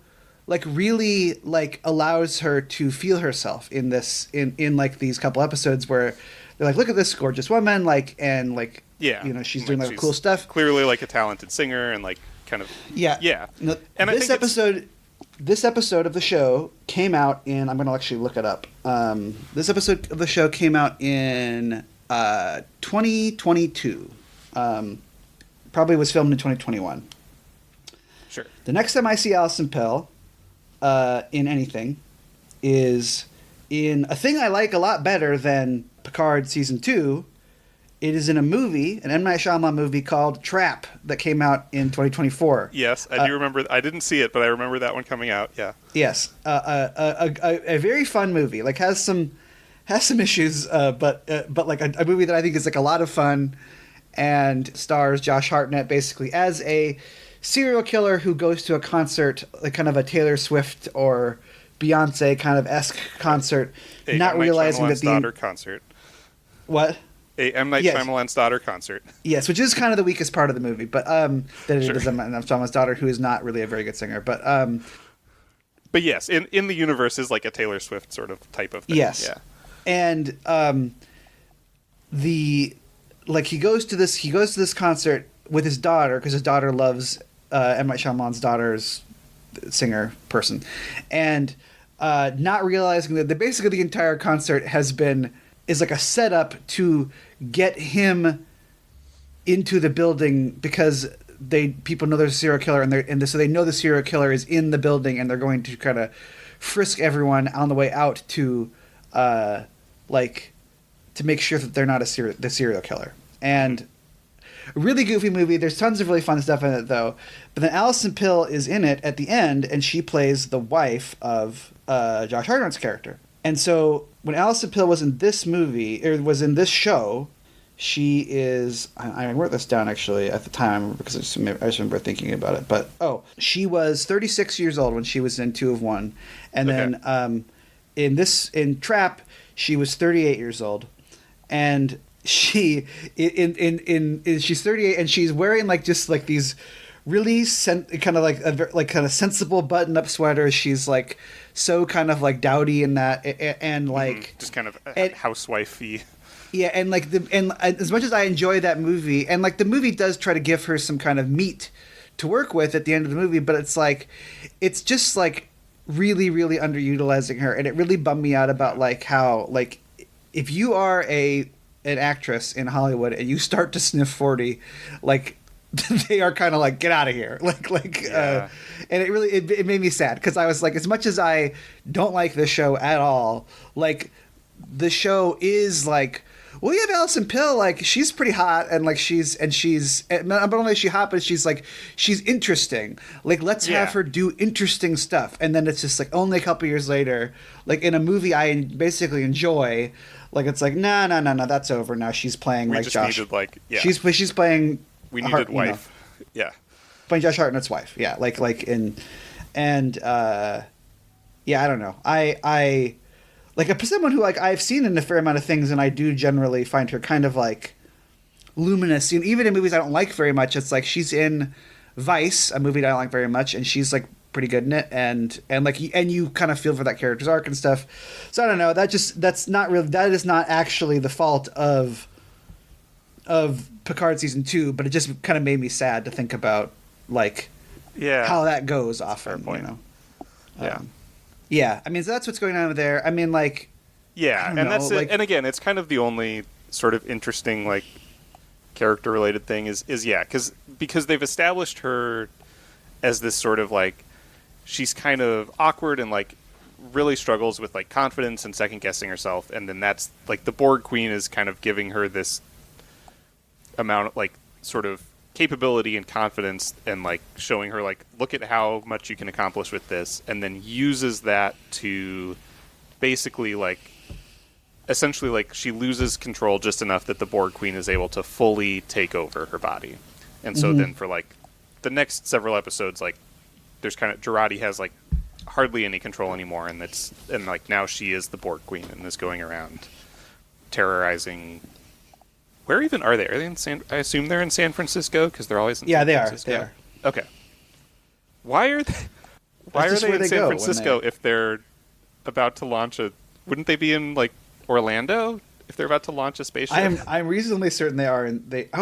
like really like allows her to feel herself in this in like these couple episodes where they're like, look at this gorgeous woman, like, and like, yeah, you know, she's doing like cool stuff. Clearly like a talented singer and like kind of yeah. No, and this episode of the show came out in, I'm going to actually look it up. This episode of the show came out in 2022. Probably was filmed in 2021. Sure. The next time I see Allison Pill in anything is in a thing I like a lot better than Picard Season 2. It is in a movie, an M. Night Shyamalan movie called Trap that came out in 2024. Yes, I do remember. I didn't see it, but I remember that one coming out. Yeah. Yes, a very fun movie. Like has some issues, but like a movie that I think is like a lot of fun, and stars Josh Hartnett basically as a serial killer who goes to a concert, like kind of a Taylor Swift or Beyonce kind of esque concert, not realizing that the daughter concert. What? A M. Night Shyamalan's daughter concert. Yes, which is kind of the weakest part of the movie, but that it is M. Night Shyamalan's daughter, who is not really a very good singer, but yes, in the universe is like a Taylor Swift sort of type of thing. Yes, yeah, and he goes to this concert with his daughter because his daughter loves M. Night Shyamalan's daughter's singer person, and not realizing that basically the entire concert is like a setup to get him into the building because people know there's a serial killer and so they know the serial killer is in the building and they're going to kind of frisk everyone on the way out to make sure that they're not the serial killer. And a really goofy movie. There's tons of really fun stuff in it though. But then Allison Pill is in it at the end and she plays the wife of Josh Hartnett's character. And so when Allison Pill was in this movie, or was in this show, she is... I wrote this down, actually, at the time, because I just remember thinking about it. But, she was 36 years old when she was in 2 of 1. And then in Trap, she was 38 years old. And she's 38, and she's wearing, like, just, like, these really kind of sensible button-up sweaters. She's, like... so kind of like dowdy in that, and like just kind of housewifey. Yeah, and like and as much as I enjoy that movie, and like the movie does try to give her some kind of meat to work with at the end of the movie, but it's like it's just like really really underutilizing her, and it really bummed me out about like how like if you are an actress in Hollywood and you start to sniff 40, like they are kind of like, get out of here, and it made me sad because I was like, as much as I don't like this show at all, like the show is like, well, you have Allison Pill, like she's pretty hot, and like she's not only is she hot, but she's interesting. Like let's have her do interesting stuff, and then it's just like only a couple years later, like in a movie I basically enjoy, like it's like no, that's over now. She's playing Josh. She's playing. We needed wife. Yeah. Playing Josh Hartnett's wife. Yeah. I don't know. I like someone who like I've seen in a fair amount of things, and I do generally find her kind of like luminous. You know, even in movies I don't like very much, it's like she's in Vice, a movie that I don't like very much, and she's like pretty good in it, and like and you kind of feel for that character's arc and stuff. So I don't know. That is not actually the fault of Picard season 2, but it just kind of made me sad to think about like how that goes often. Point. You know. Yeah. Yeah. I mean, so that's what's going on there. I mean, like. Yeah, and that's it. And again, it's kind of the only sort of interesting like character related thing is because they've established her as this sort of like she's kind of awkward and like really struggles with like confidence and second guessing herself, and then that's like the Borg Queen is kind of giving her this amount of like sort of capability and confidence and like showing her like look at how much you can accomplish with this, and then uses that to basically like essentially like she loses control just enough that the Borg Queen is able to fully take over her body. And so then for like the next several episodes, like there's kind of Jurati has like hardly any control anymore, and like now she is the Borg Queen and is going around terrorizing. Where even are they? Are they in I assume they're in San Francisco because they're always in San Francisco. They are. Okay. Why are they in San Francisco if they're about to launch wouldn't they be in like Orlando if they're about to launch a spaceship? I'm reasonably certain they are.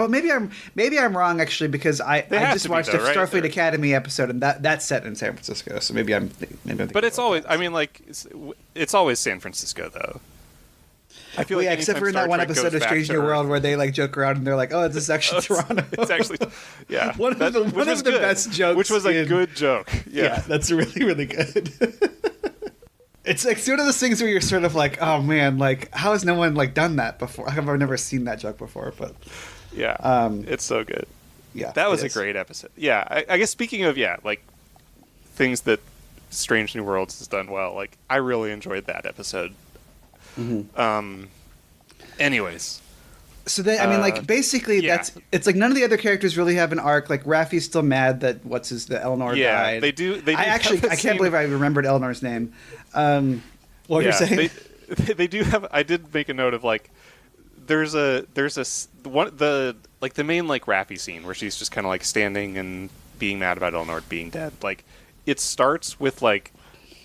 Maybe I'm wrong actually, because I just watched a Starfleet Academy episode and that's set in San Francisco. So maybe I'm thinking. But it's always it's always San Francisco though. I feel like except for in that one episode of Strange New World where they like joke around and they're like, "Oh, this is actually Toronto." It's actually one of the best jokes, which was a good joke. Yeah, that's really really good. It's like one of those things where you're sort of like, oh man, like how has no one like done that before? I've never seen that joke before, but yeah, it's so good. Yeah, that was a great episode. Yeah, I guess speaking of like things that Strange New Worlds has done well, like I really enjoyed that episode. Mm-hmm. Anyways. So I mean, like basically, it's like none of the other characters really have an arc. Like Raffi's still mad that Eleanor died. They do. I can't believe I remembered Eleanor's name. What were you saying? They do have. I did make a note of like there's the main like Raffi scene where she's just kind of like standing and being mad about Eleanor being dead. Like it starts with like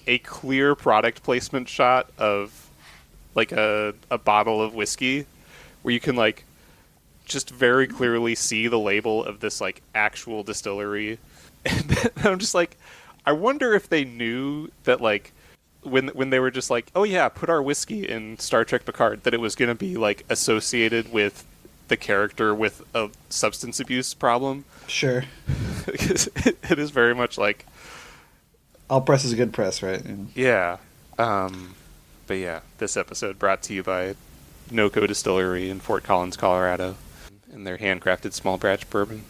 a clear product placement shot of like a bottle of whiskey, where you can like just very clearly see the label of this like actual distillery, and I'm just like, I wonder if they knew that like when they were just like, oh yeah, put our whiskey in Star Trek Picard, that it was going to be like associated with the character with a substance abuse problem. Sure, because it is very much like all press is a good press, right? Yeah. But yeah, this episode brought to you by NoCo Distillery in Fort Collins, Colorado, and their handcrafted small batch bourbon.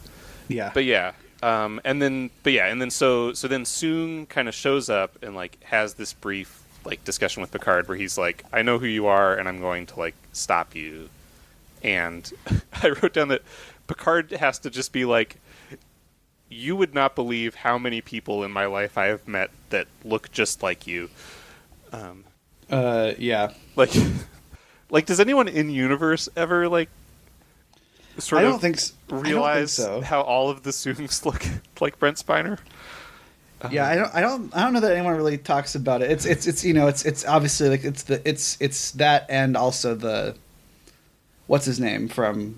Yeah. But yeah, so then Soong kind of shows up and like has this brief like discussion with Picard where he's like, I know who you are and I'm going to like stop you. And I wrote down that Picard has to just be like, you would not believe how many people in my life I have met that look just like you. Yeah. Like, does anyone in universe ever like sort of realize how all of the Soongs look like Brent Spiner? Yeah, I don't know that anyone really talks about it. It's obviously like it's that, and also the what's his name from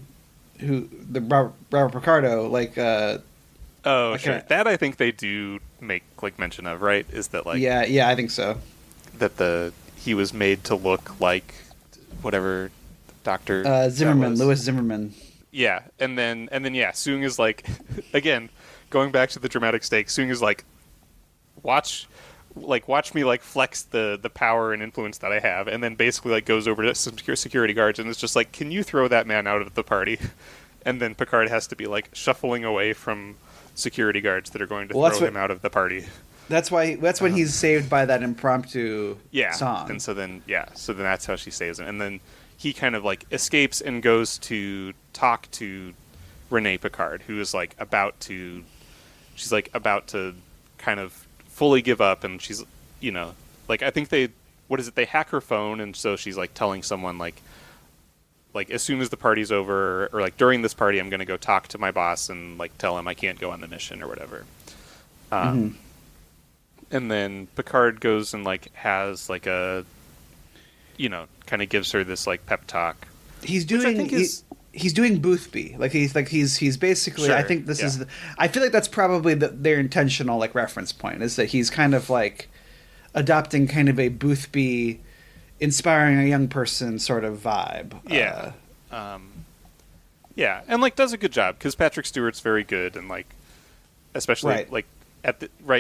the Robert Picardo, like sure, that I think they do make like mention of, right? Is that like yeah I think so, that he was made to look like whatever Dr. Zimmerman, Louis Zimmerman. Yeah, and then yeah, Soong is like, again, going back to the dramatic stake, Soong is like, watch me like flex the power and influence that I have, and then basically like goes over to some security guards and is just like, can you throw that man out of the party? And then Picard has to be like shuffling away from security guards that are going to throw him out of the party. That's when he's saved by that impromptu song. And so then that's how she saves him. And then he kind of like escapes and goes to talk to Renee Picard, who is like about to kind of fully give up, and she's, like, I think they hack her phone, and so she's like telling someone like like as soon as the party's over, or like during this party, I'm going to go talk to my boss and like tell him I can't go on the mission or whatever. And then Picard goes and like has like a, kind of gives her this like pep talk. He's doing he's doing Boothby. He's basically. Sure, I think this is. I feel like that's probably their intentional like reference point, is that he's kind of like adopting kind of a Boothby, inspiring a young person sort of vibe. Yeah. Yeah, and like does a good job, because Patrick Stewart's very good, and like especially like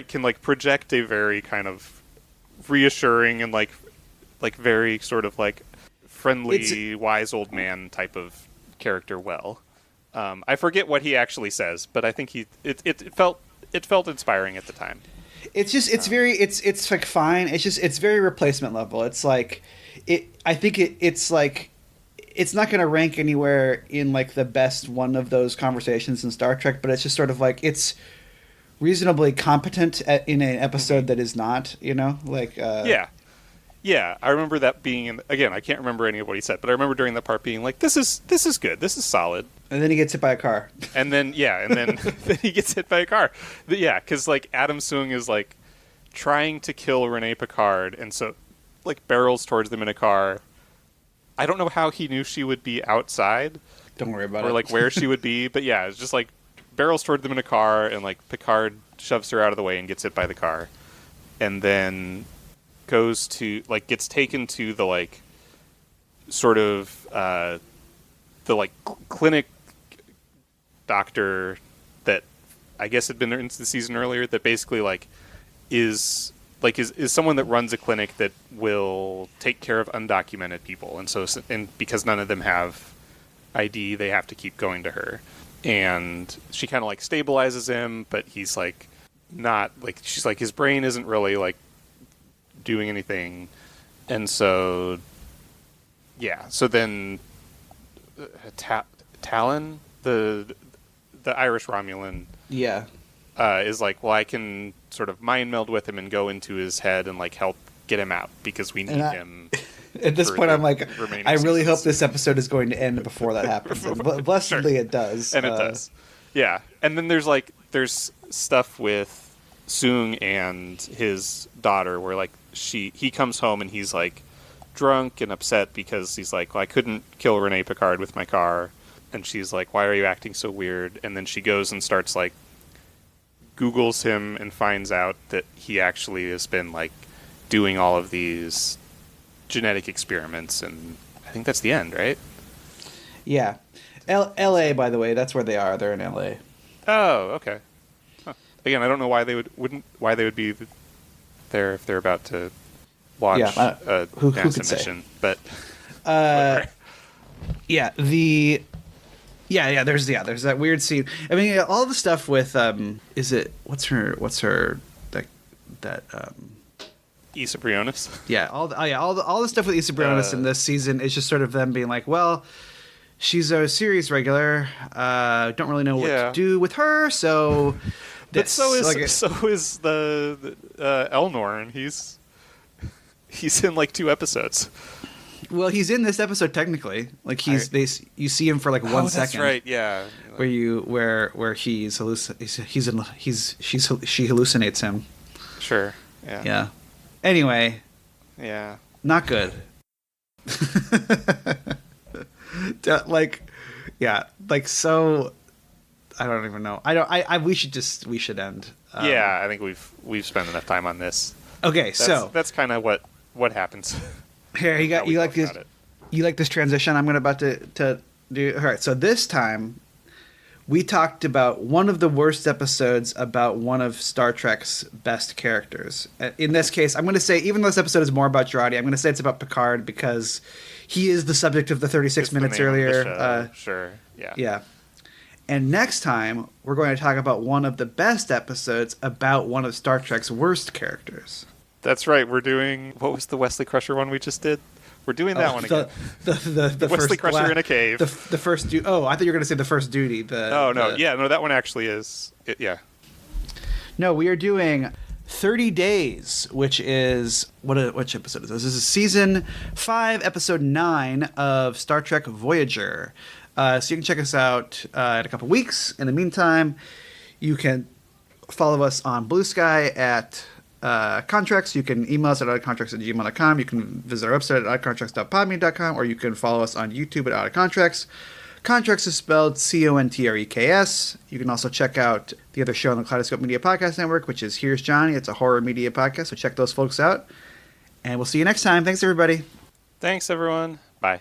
can like project a very kind of reassuring and like very sort of like friendly, wise old man type of character well. I forget what he actually says, but I think it felt inspiring at the time. It's just it's like fine. It's very replacement level. It's like it's like it's not going to rank anywhere in like the best one of those conversations in Star Trek, but it's just sort of like it's reasonably competent in an episode that is not, Yeah, I remember that being again, I can't remember any of what he said, but I remember during that part being like, this is good, this is solid. And then he gets hit by a car. And then then he gets hit by a car. Yeah, because like Adam Soong is like trying to kill Rene Picard, and so like barrels towards them in a car. I don't know how he knew she would be outside. Don't worry about it. Or like where she would be, but yeah, it's just like barrels toward them in a car, and like Picard shoves her out of the way and gets hit by the car, and then goes to like gets taken to the like sort of the like clinic doctor that I guess had been into the season earlier, that basically like is someone that runs a clinic that will take care of undocumented people, and because none of them have ID, they have to keep going to her. And she kind of like stabilizes him, but he's like not like, she's like, his brain isn't really like doing anything. And so so then Talon, the Irish Romulan, is like, well, I can sort of mind meld with him and go into his head and like help get him out, because we need him. At this point, I'm like, I really hope this episode is going to end before that happens. Blessedly, it does. And it does. Yeah. And then there's stuff with Soong and his daughter where like he comes home and he's like drunk and upset because he's like, well, I couldn't kill Rene Picard with my car. And she's like, why are you acting so weird? And then she goes and starts like Googles him and finds out that he actually has been like doing all of these genetic experiments, and I think that's the end, right? Yeah. L.A., by the way, that's where they are. They're in L.A. Oh, okay. Huh. Again, I don't know why they would be there if they're about to launch a NASA mission, but there's that weird scene. I mean, all the stuff with what's her that Issa Briones. Yeah, all the stuff with Issa Briones in this season is just sort of them being like, well, she's a series regular. Don't really know what to do with her, so. But so is the Elnor, and he's in like 2 episods. Well, he's in this episode technically. Like you see him for like 1 second. That's right. Yeah. Where she hallucinates him. Sure. Yeah. Yeah. Anyway. Yeah. Not good. So. I don't even know. We should end. Yeah, I think we've spent enough time on this. Okay, that's kind of what happens. Here, you like this. You like this transition I'm about to do. All right, so this time we talked about one of the worst episodes about one of Star Trek's best characters. In this case, I'm going to say, even though this episode is more about Jurati, I'm going to say it's about Picard because he is the subject of the 36 minutes earlier. Sure. Yeah. Yeah. And next time, we're going to talk about one of the best episodes about one of Star Trek's worst characters. That's right. We're doing... What was the Wesley Crusher one we just did? We're doing that one again. The Wesley Crusher in a cave. The first... I thought you were going to say the first duty. No, that one actually is... Yeah. No, we are doing 30 Days, which is which episode is this? This is season 5, episode 9 of Star Trek Voyager. So you can check us out in a couple weeks. In the meantime, you can follow us on Blue Sky at Contreks. You can email us at oddcontreks@gmail.com. You can visit our website at oddcontreks.podme.com, or you can follow us on YouTube at oddcontreks. Contreks is spelled Contreks. You can also check out the other show on the Kaleidoscope Media Podcast Network, which is Here's Johnny. It's a horror media podcast, so check those folks out. And we'll see you next time. Thanks, everybody. Thanks, everyone. Bye.